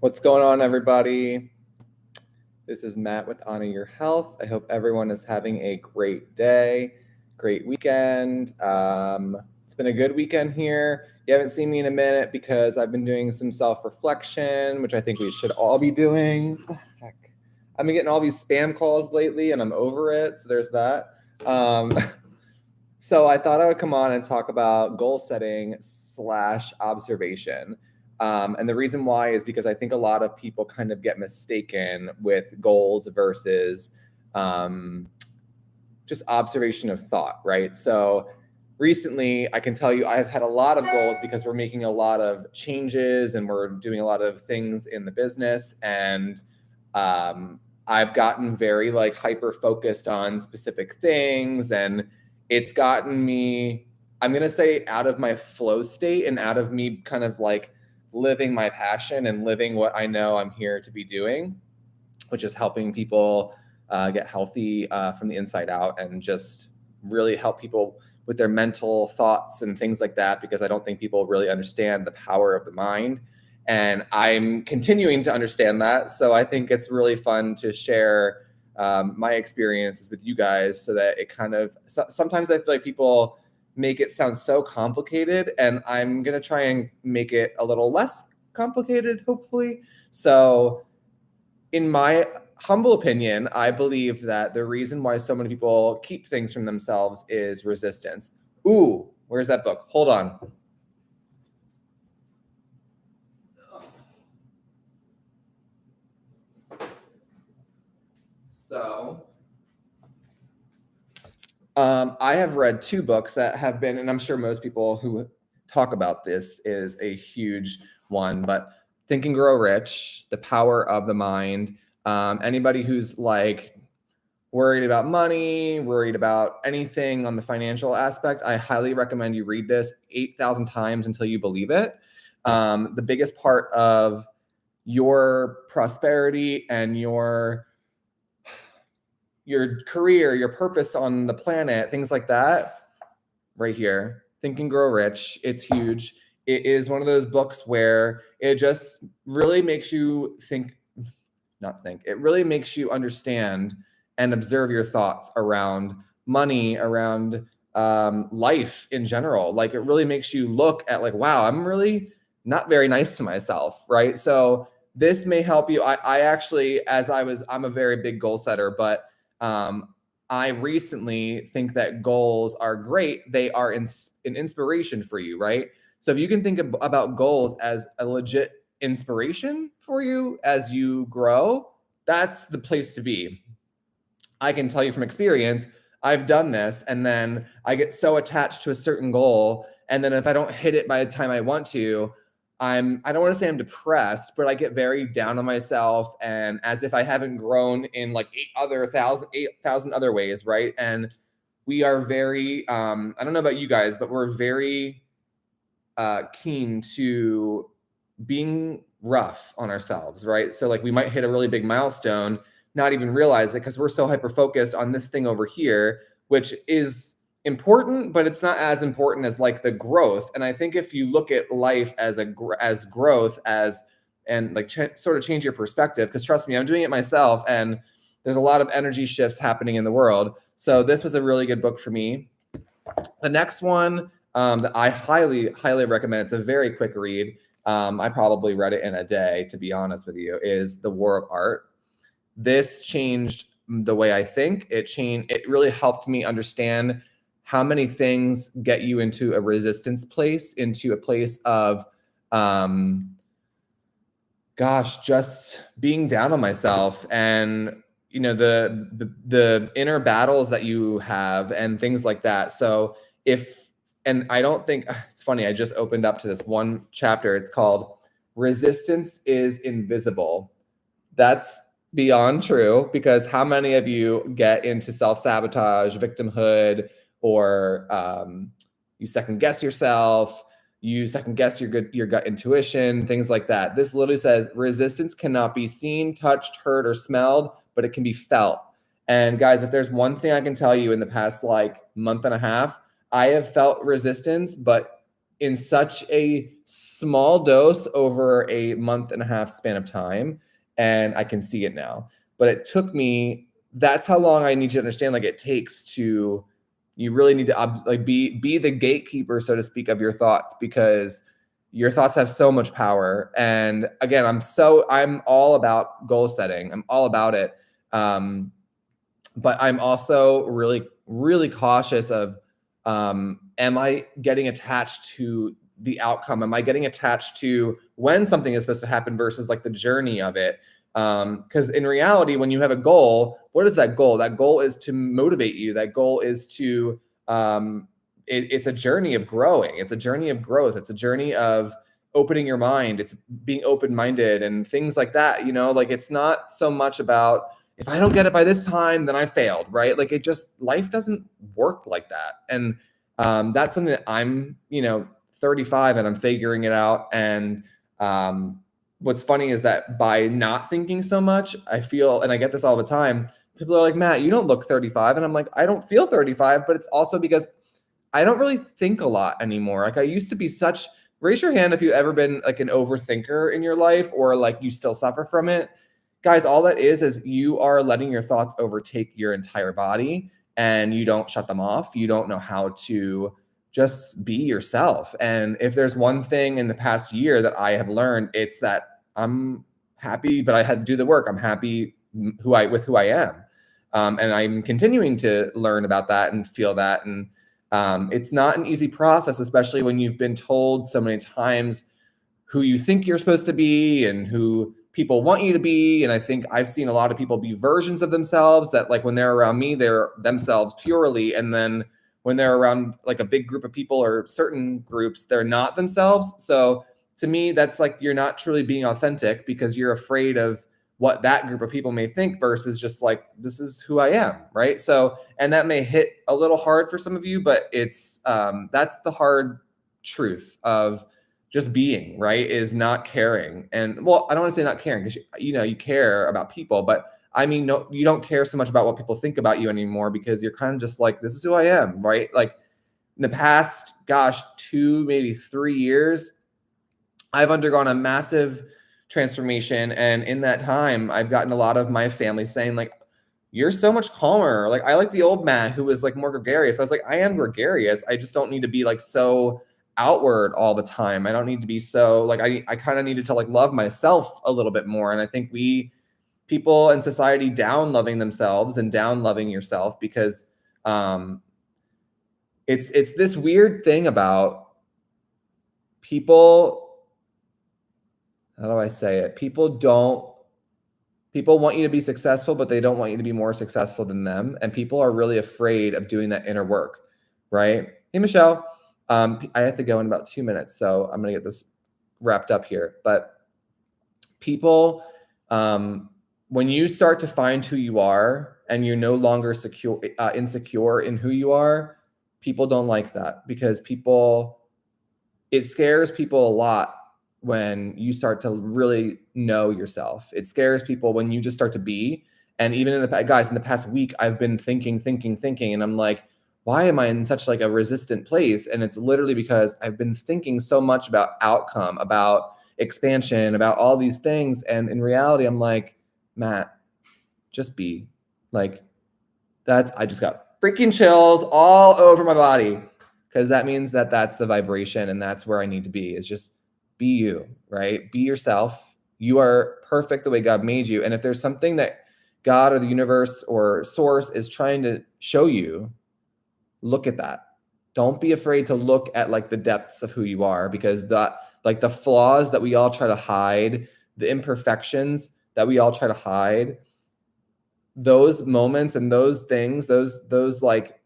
What's going on, everybody? This is Matt with Honor Your Health. I hope everyone is having a great day, great weekend. It's been a good weekend here. You haven't seen me in a minute because I've been doing some self-reflection, which I think we should all be doing. Heck. I've been getting all these spam calls lately, and I'm over it, so there's that. So I thought I would come on and talk about goal setting / observation. And the reason why is because I think a lot of people kind of get mistaken with goals versus just observation of thought, right? So recently, I can tell you I've had a lot of goals because we're making a lot of changes and we're doing a lot of things in the business. And I've gotten very hyper focused on specific things, and it's gotten me, I'm going to say, out of my flow state and out of me kind of living my passion and living what I know I'm here to be doing, which is helping people get healthy from the inside out and just really help people with their mental thoughts and things like that, because I don't think people really understand the power of the mind. And I'm continuing to understand that. So I think it's really fun to share my experiences with you guys, so that it kind of, sometimes I feel like people make it sound so complicated, and I'm going to try and make it a little less complicated, hopefully. So in my humble opinion, I believe that the reason why so many people keep things from themselves is resistance. Ooh, where's that book? Hold on. So I have read two books that have been, and I'm sure most people who talk about this is a huge one, but Think and Grow Rich, The Power of the Mind. Anybody who's worried about money, worried about anything on the financial aspect, I highly recommend you read this 8,000 times until you believe it. The biggest part of your prosperity and your career, your purpose on the planet, things like that, right here, Think and Grow Rich. It's huge. It is one of those books where it just really makes you it really makes you understand and observe your thoughts around money, around life in general. It really makes you look at wow, I'm really not very nice to myself, right? So this may help you. I actually, I'm a very big goal setter, but I recently think that goals are great. They are an inspiration for you, right? So if you can think about goals as a legit inspiration for you as you grow, that's the place to be. I can tell you from experience, I've done this, and then I get so attached to a certain goal, and then if I don't hit it by the time I want to, I don't want to say I'm depressed, but I get very down on myself, and as if I haven't grown in 8,000 other ways, right? And we are very, I don't know about you guys, but we're very keen to being rough on ourselves, right? So we might hit a really big milestone, not even realize it because we're so hyper focused on this thing over here, which is important, but it's not as important as the growth. And I think if you look at life as growth, and sort of change your perspective, because trust me, I'm doing it myself, and there's a lot of energy shifts happening in the world. So this was a really good book for me. The next one that I highly recommend, it's a very quick read. I probably read it in a day, to be honest with you, is The War of Art. This changed the way I think. It really helped me understand how many things get you into a resistance place, into a place of, just being down on myself, and the inner battles that you have and things like that. So and I don't think, it's funny, I just opened up to this one chapter. It's called Resistance is Invisible. That's beyond true, because how many of you get into self-sabotage, victimhood, or you second guess yourself, you second guess your gut intuition, things like that. This literally says resistance cannot be seen, touched, heard, or smelled, but it can be felt. And guys, if there's one thing I can tell you in the past month and a half, I have felt resistance, but in such a small dose over a month and a half span of time, and I can see it now. But it took me, that's how long I need you to understand, like, it takes to, you really need to like be the gatekeeper, so to speak, of your thoughts, because your thoughts have so much power. And again, I'm all about goal setting. I'm all about it. But I'm also really, really cautious of, am I getting attached to the outcome? Am I getting attached to when something is supposed to happen versus like the journey of it? Because in reality, when you have a goal, what is that goal? That goal is to motivate you. That goal is to, it's a journey of growing. It's a journey of growth. It's a journey of opening your mind. It's being open-minded and things like that. You know, like, it's not so much about, if I don't get it by this time, then I failed, right? Like, it just, life doesn't work like that. And that's something that I'm, 35 and I'm figuring it out. And what's funny is that by not thinking so much, I feel, and I get this all the time, people are like, Matt, you don't look 35. And I'm like, I don't feel 35, but it's also because I don't really think a lot anymore. Like, I used to be such, raise your hand if you've ever been like an overthinker in your life, or like you still suffer from it. Guys, all that is you are letting your thoughts overtake your entire body, and you don't shut them off. You don't know how to just be yourself. And if there's one thing in the past year that I have learned, it's that I'm happy, but I had to do the work. I'm happy with who I am. And I'm continuing to learn about that and feel that. And it's not an easy process, especially when you've been told so many times who you think you're supposed to be and who people want you to be. And I think I've seen a lot of people be versions of themselves that, like, when they're around me, they're themselves purely. And then when they're around like a big group of people or certain groups, they're not themselves. So to me, that's like, you're not truly being authentic because you're afraid of what that group of people may think versus just like, this is who I am, right? So, and that may hit a little hard for some of you, but it's that's the hard truth of just being, right? Is not caring. And well, I don't want to say not caring, because you care about people, but I mean, no, you don't care so much about what people think about you anymore, because you're kind of just like, this is who I am, right? Like, in the past, 2, maybe 3 years, I've undergone a massive transformation. And in that time, I've gotten a lot of my family saying, like, you're so much calmer. Like, I like the old Matt who was like more gregarious. I was like, I am gregarious. I just don't need to be like so outward all the time. I don't need to be so like, I kind of needed to like love myself a little bit more. And I think people in society down loving themselves and down loving yourself, because it's this weird thing about people. How do I say it? People want you to be successful, but they don't want you to be more successful than them. And people are really afraid of doing that inner work, right? Hey, Michelle, I have to go in about 2 minutes, so I'm going to get this wrapped up here. But people, when you start to find who you are and you're no longer insecure in who you are, people don't like that, because it scares people a lot when you start to really know yourself. It scares people when you just start to be. And even in the past week, I've been thinking, and I'm like, why am I in such like a resistant place? And it's literally because I've been thinking so much about outcome, about expansion, about all these things. And in reality, I'm like, Matt, just be. Like, I just got freaking chills all over my body, because that means that that's the vibration, and that's where I need to be, is just be you, right? Be yourself. You are perfect the way God made you. And if there's something that God or the universe or source is trying to show you, look at that. Don't be afraid to look at like the depths of who you are, because the flaws that we all try to hide, the imperfections that we all try to hide, those moments and those things, those like,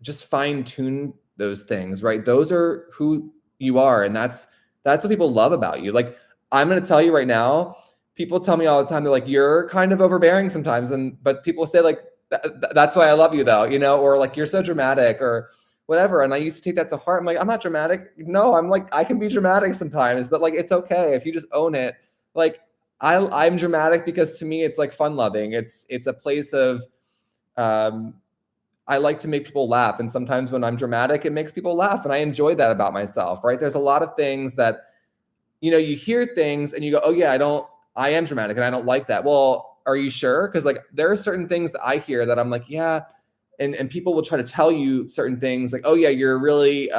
just fine tune those things, right? Those are who you are. And that's what people love about you. Like, I'm going to tell you right now, people tell me all the time, they're like, you're kind of overbearing sometimes. But people say like, that's why I love you though, or like, you're so dramatic or whatever. And I used to take that to heart. I'm like, I'm not dramatic. No, I'm like, I can be dramatic sometimes, but like, it's okay if you just own it. Like, I'm dramatic because to me, it's like fun loving. It's a place of, I like to make people laugh. And sometimes when I'm dramatic, it makes people laugh. And I enjoy that about myself, right? There's a lot of things that, you know, you hear things and you go, oh yeah, I am dramatic and I don't like that. Well, are you sure? Because like there are certain things that I hear that I'm like, yeah. And people will try to tell you certain things like, oh yeah, you're really,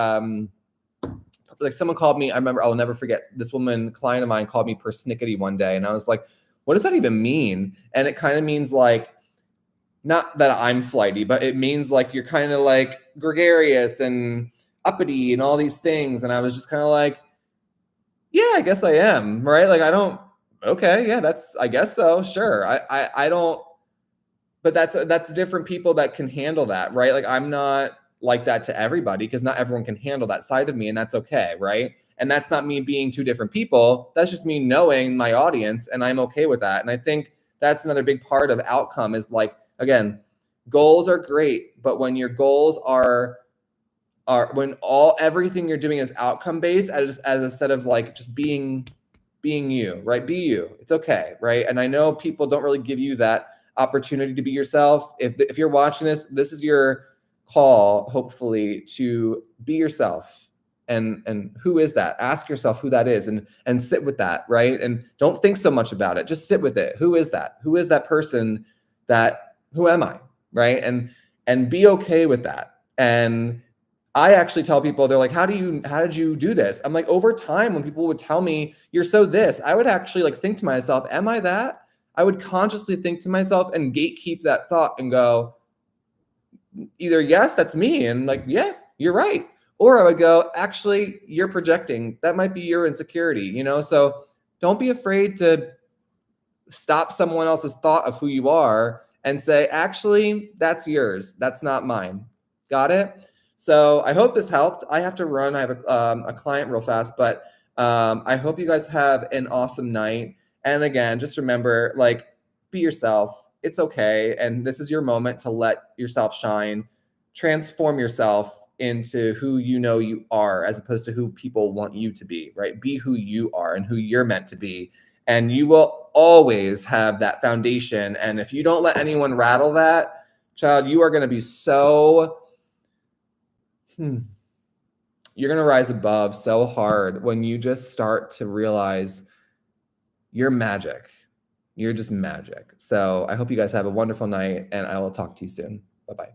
like someone called me, I remember, I'll never forget, this woman, client of mine called me persnickety one day. And I was like, what does that even mean? And it kind of means like, not that I'm flighty, but it means like you're kind of like gregarious and uppity and all these things. And I was just kind of like, yeah, I guess I am, right? Like I don't, okay, yeah, I guess so, sure. I don't, but that's different people that can handle that, right? Like I'm not like that to everybody because not everyone can handle that side of me, and that's okay, right? And that's not me being two different people. That's just me knowing my audience, and I'm okay with that. And I think that's another big part of outcome is like, again, goals are great, but when your goals are when everything you're doing is outcome based as instead of like just being you, right? Be you. It's okay, right? And I know people don't really give you that opportunity to be yourself. If you're watching this is your call, hopefully, to be yourself. And who is that? Ask yourself who that is and sit with that, right? And don't think so much about it. Just sit with it. Who is that? Who is that person who am I? Right? And be okay with that. And I actually tell people, they're like, how did you do this? I'm like, over time, when people would tell me you're so this, I would actually like think to myself, am I that? I would consciously think to myself and gatekeep that thought and go, either yes, that's me, and like, yeah, you're right. Or I would go, actually, you're projecting. That might be your insecurity, you know? So don't be afraid to stop someone else's thought of who you are and say, actually, that's yours. That's not mine. Got it? So I hope this helped. I have to run. I have a client real fast, but I hope you guys have an awesome night. And again, just remember, like, be yourself. It's okay. And this is your moment to let yourself shine, transform yourself into who you know you are, as opposed to who people want you to be, right? Be who you are and who you're meant to be. And you will always have that foundation. And if you don't let anyone rattle that, child, you are going to be so... You're going to rise above so hard when you just start to realize you're magic. You're just magic. So I hope you guys have a wonderful night, and I will talk to you soon. Bye-bye.